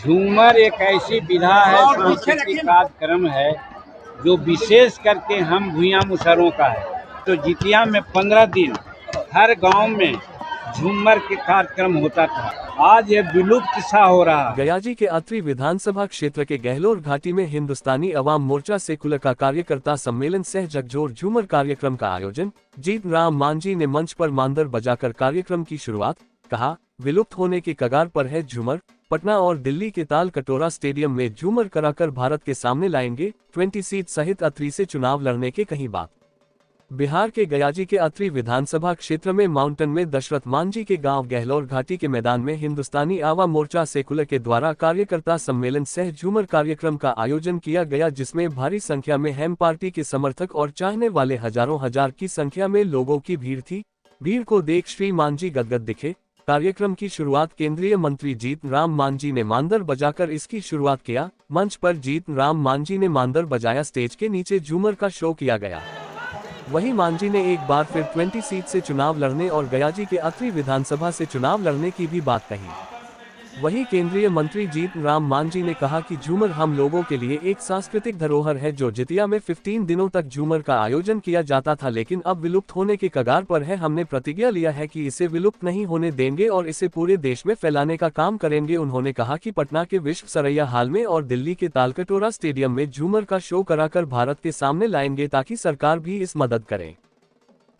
झूमर एक ऐसी विधा है, सांस्कृतिक कार्यक्रम है जो विशेष करके हम भूया मुसहरों का है। तो जितिया में 15 दिन हर गांव में झूमर के कार्यक्रम होता था। आज ये विलुप्त सा हो रहा है। गयाजी के अत्रि विधानसभा क्षेत्र के गहलोर घाटी में हिंदुस्तानी अवाम मोर्चा सेकुलर का कार्यकर्ता सम्मेलन सह जगजोर झूमर कार्यक्रम का आयोजन। जीत राम मांझी ने मंच पर मांदर बजाकर कार्यक्रम की शुरुआत। कहा, विलुप्त होने के कगार पर है झूमर। पटना और दिल्ली के ताल कटोरा स्टेडियम में झूमर कराकर भारत के सामने लाएंगे। 20 सीट सहित अत्रि से चुनाव लड़ने के कहीं बात। बिहार के गयाजी के अत्रि विधानसभा क्षेत्र में माउंटेन में दशरथ मांझी के गांव गहलोर घाटी के मैदान में हिंदुस्तानी आवाम मोर्चा सेकुलर के द्वारा कार्यकर्ता सम्मेलन सह झूमर कार्यक्रम का आयोजन किया गया, जिसमें भारी संख्या में हेम पार्टी के समर्थक और चाहने वाले हजारों हजार की संख्या में लोगों की भीड़ थी। भीड़ को देख श्री मांझी गदगद दिखे। कार्यक्रम की शुरुआत केंद्रीय मंत्री जीत राम मांझी ने मांदर बजाकर इसकी शुरुआत किया। मंच पर जीत राम मांझी ने मांदर बजाया। स्टेज के नीचे झूमर का शो किया गया। वहीं मांझी ने एक बार फिर 20 सीट से चुनाव लड़ने और गयाजी के अत्रि विधानसभा से चुनाव लड़ने की भी बात कही। वहीं केंद्रीय मंत्री जीत राम मांझी ने कहा कि झूमर हम लोगों के लिए एक सांस्कृतिक धरोहर है। जो जितिया में 15 दिनों तक झूमर का आयोजन किया जाता था, लेकिन अब विलुप्त होने के कगार पर है। हमने प्रतिज्ञा लिया है कि इसे विलुप्त नहीं होने देंगे और इसे पूरे देश में फैलाने का काम करेंगे। उन्होंने कहा कि पटना के विश्व सरैया हाल में और दिल्ली के तालकटोरा स्टेडियम में झूमर का शो कराकर भारत के सामने लाएंगे, ताकि सरकार भी इस मदद करे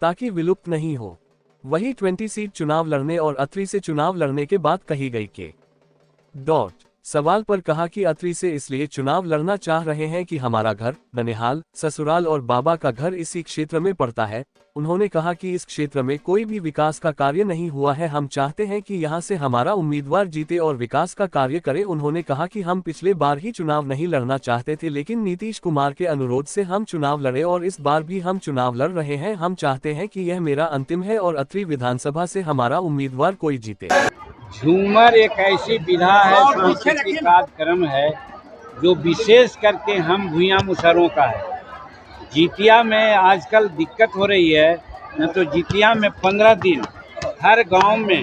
ताकि विलुप्त नहीं हो। वहीं 20 सीट चुनाव लड़ने और अत्रि से चुनाव लड़ने के बाद कही गई के सवाल पर कहा कि अत्रि से इसलिए चुनाव लड़ना चाह रहे हैं कि हमारा घर, ननिहाल, ससुराल और बाबा का घर इसी क्षेत्र में पड़ता है। उन्होंने कहा कि इस क्षेत्र में कोई भी विकास का कार्य नहीं हुआ है। हम चाहते हैं कि यहां से हमारा उम्मीदवार जीते और विकास का कार्य करे। उन्होंने कहा कि हम पिछले बार ही चुनाव नहीं लड़ना चाहते थे, लेकिन नीतीश कुमार के अनुरोध से हम चुनाव लड़े और इस बार भी हम चुनाव लड़ रहे हैं। हम चाहते हैं कि यह मेरा अंतिम है और अत्रि विधानसभा से हमारा उम्मीदवार कोई जीते। झूमर एक ऐसी विधा है, सांस्कृतिक कार्यक्रम है जो विशेष करके हम भूया मुसहरों का है। जितिया में आजकल दिक्कत हो रही है, न तो जितिया में 15 दिन हर गांव में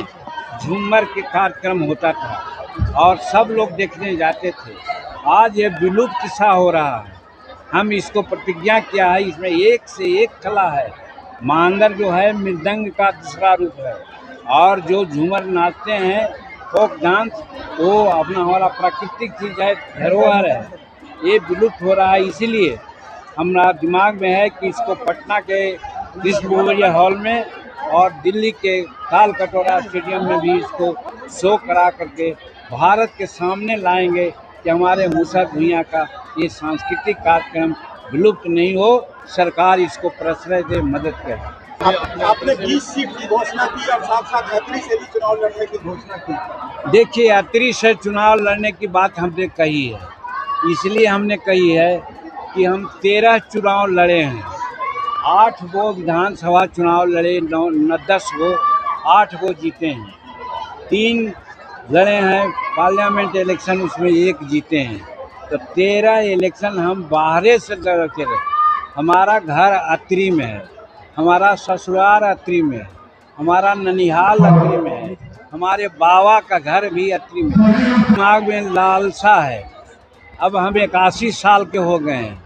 झूमर के कार्यक्रम होता था और सब लोग देखने जाते थे। आज ये विलुप्त सा हो रहा है। हम इसको प्रतिज्ञा किया है। इसमें एक से एक कला है। मांदर जो है मृदंग का दूसरा रूप है और जो झूमर नाचते हैं फोक डांस, वो अपना हमारा प्राकृतिक चीज़ है, धरोहर है। ये विलुप्त हो रहा है, इसीलिए हमारा दिमाग में है कि इसको पटना के विश्व सरैया हॉल में और दिल्ली के ताल कटोरा स्टेडियम में भी इसको शो करा करके भारत के सामने लाएंगे कि हमारे मुसहर भूया का ये सांस्कृतिक कार्यक्रम विलुप्त नहीं हो। सरकार इसको प्रश्रय दे, मदद करे। आपने 20 सीट की घोषणा की और साथ साथ अत्रि से भी चुनाव लड़ने की घोषणा की। देखिए, अत्रि से चुनाव लड़ने की बात हमने कही है, इसलिए हमने कही है कि हम 13 चुनाव लड़े हैं। 8 गो विधानसभा चुनाव लड़े, 10 गो, 8 गो जीते हैं। 3 लड़े हैं पार्लियामेंट इलेक्शन, उसमें 1 जीते हैं। तो 13 इलेक्शन हम बाहरे से लड़ते रहे। हमारा घर अत्रि में है, हमारा ससुराल अत्रि में है, हमारा ननिहाल अत्रि में है, हमारे बाबा का घर भी अत्रि में है। दिमाग में लालसा है। अब हम 81 साल के हो गए हैं।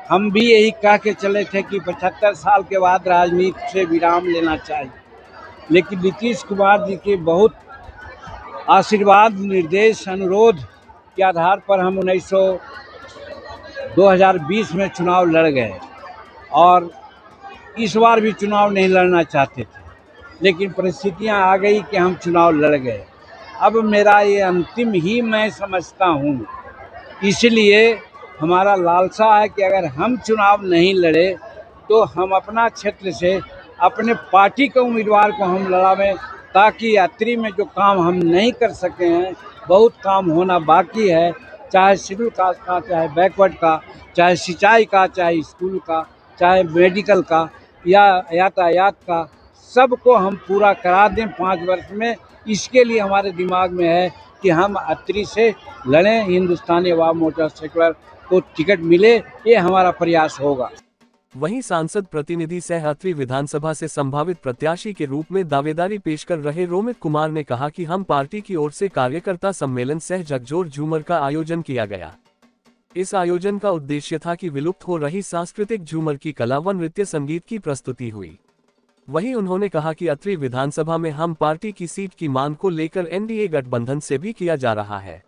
हम भी यही कह के चले थे कि 75 साल के बाद राजनीति से विराम लेना चाहिए, लेकिन नीतीश कुमार जी के बहुत आशीर्वाद, निर्देश, अनुरोध के आधार पर हम 2020 में चुनाव लड़ गए और इस बार भी चुनाव नहीं लड़ना चाहते थे, लेकिन परिस्थितियां आ गई कि हम चुनाव लड़ गए। अब मेरा ये अंतिम ही मैं समझता हूँ, इसलिए हमारा लालसा है कि अगर हम चुनाव नहीं लड़े तो हम अपना क्षेत्र से अपने पार्टी के उम्मीदवार को हम लड़ावें, ताकि अत्रि में जो काम हम नहीं कर सके हैं, बहुत काम होना बाकी है, चाहे शेड्यूल कास्ट का, चाहे बैकवर्ड का, चाहे सिंचाई का, चाहे स्कूल का, चाहे मेडिकल का या यातायात का, सबको हम पूरा करा दें 5 वर्ष में। इसके लिए हमारे दिमाग में है कि हम अत्रि से लड़ें, हिंदुस्तानी अवाम मोर्चा सेकुलर को टिकट मिले, ये हमारा प्रयास होगा। वहीं सांसद प्रतिनिधि सह अत्रि विधानसभा से संभावित प्रत्याशी के रूप में दावेदारी पेश कर रहे रोमित कुमार ने कहा कि हम पार्टी की ओर से कार्यकर्ता सम्मेलन सह झकझोर झूमर का आयोजन किया गया। इस आयोजन का उद्देश्य था कि विलुप्त हो रही सांस्कृतिक झूमर की कला व नृत्य संगीत की प्रस्तुति हुई। वहीं उन्होंने कहा कि अत्रि विधानसभा में हम पार्टी की सीट की मांग को लेकर एनडीए गठबंधन से भी किया जा रहा है।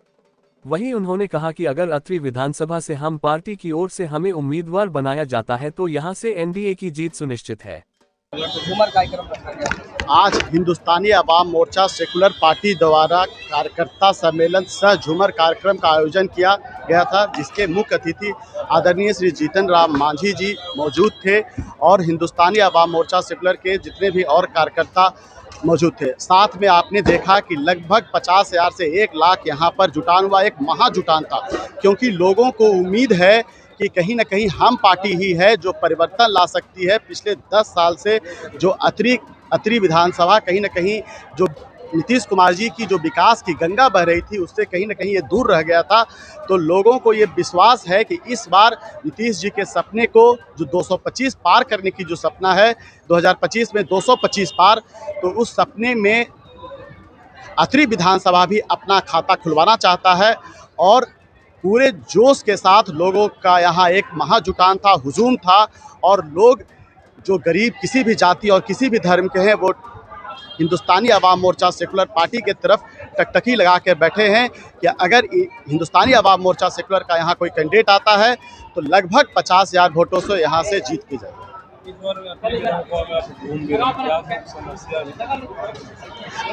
वहीं उन्होंने कहा कि अगर अत्रि विधानसभा से हम पार्टी की ओर से हमें उम्मीदवार बनाया जाता है तो यहां से एनडीए की जीत सुनिश्चित है। आज हिंदुस्तानी अवाम मोर्चा सेकुलर पार्टी द्वारा कार्यकर्ता सम्मेलन सह झूमर कार्यक्रम का आयोजन किया गया था, जिसके मुख्य अतिथि आदरणीय श्री जीतन राम मांझी जी मौजूद थे और हिंदुस्तानी अवाम मोर्चा सेकुलर के जितने भी और कार्यकर्ता मौजूद थे। साथ में आपने देखा कि लगभग 50,000 से 1 लाख यहाँ पर जुटान हुआ, एक महाजुटान था, क्योंकि लोगों को उम्मीद है कि कहीं ना कहीं हम पार्टी ही है जो परिवर्तन ला सकती है। पिछले 10 साल से जो अत्रि विधानसभा कहीं ना कहीं जो नीतीश कुमार जी की जो विकास की गंगा बह रही थी उससे कहीं ना कहीं ये दूर रह गया था। तो लोगों को ये विश्वास है कि इस बार नीतीश जी के सपने को जो 225 पार करने की जो सपना है 2025 में 225 पार, तो उस सपने में अत्रि विधानसभा भी अपना खाता खुलवाना चाहता है और पूरे जोश के साथ लोगों का यहाँ एक महाजुटान था, हुजूम था और लोग जो गरीब किसी भी जाति और किसी भी धर्म के हैं वो हिंदुस्तानी अवाम मोर्चा सेकुलर पार्टी के तरफ टकटकी लगा के बैठे हैं कि अगर हिंदुस्तानी अवाम मोर्चा सेकुलर का यहाँ कोई कैंडिडेट आता है तो लगभग 50,000 वोटों से यहाँ से जीत की जाएगी।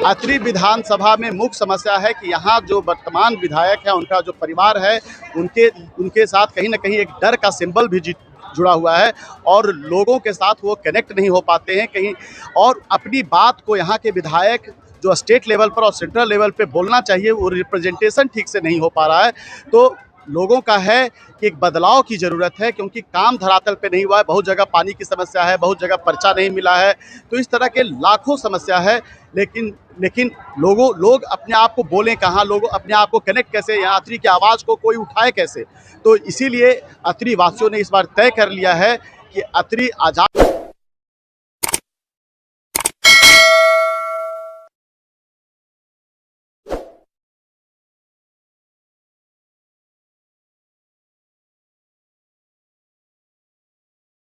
अत्रि विधानसभा में मुख्य समस्या है कि यहाँ जो वर्तमान विधायक है उनका जो परिवार है उनके साथ कहीं ना कहीं एक डर का सिंबल भी जुड़ा हुआ है और लोगों के साथ वो कनेक्ट नहीं हो पाते हैं कहीं, और अपनी बात को यहाँ के विधायक जो स्टेट लेवल पर और सेंट्रल लेवल पे बोलना चाहिए वो रिप्रेजेंटेशन ठीक से नहीं हो पा रहा है। तो लोगों का है कि एक बदलाव की ज़रूरत है, क्योंकि काम धरातल पे नहीं हुआ है। बहुत जगह पानी की समस्या है, बहुत जगह पर्चा नहीं मिला है, तो इस तरह के लाखों समस्या है। लेकिन लोग अपने आप को बोलें कहाँ, लोग अपने आप को कनेक्ट कैसे, यहाँ अत्रि की आवाज़ को कोई उठाए कैसे। तो इसीलिए अत्रि वासियों ने इस बार तय कर लिया है कि अत्रि आज़ाद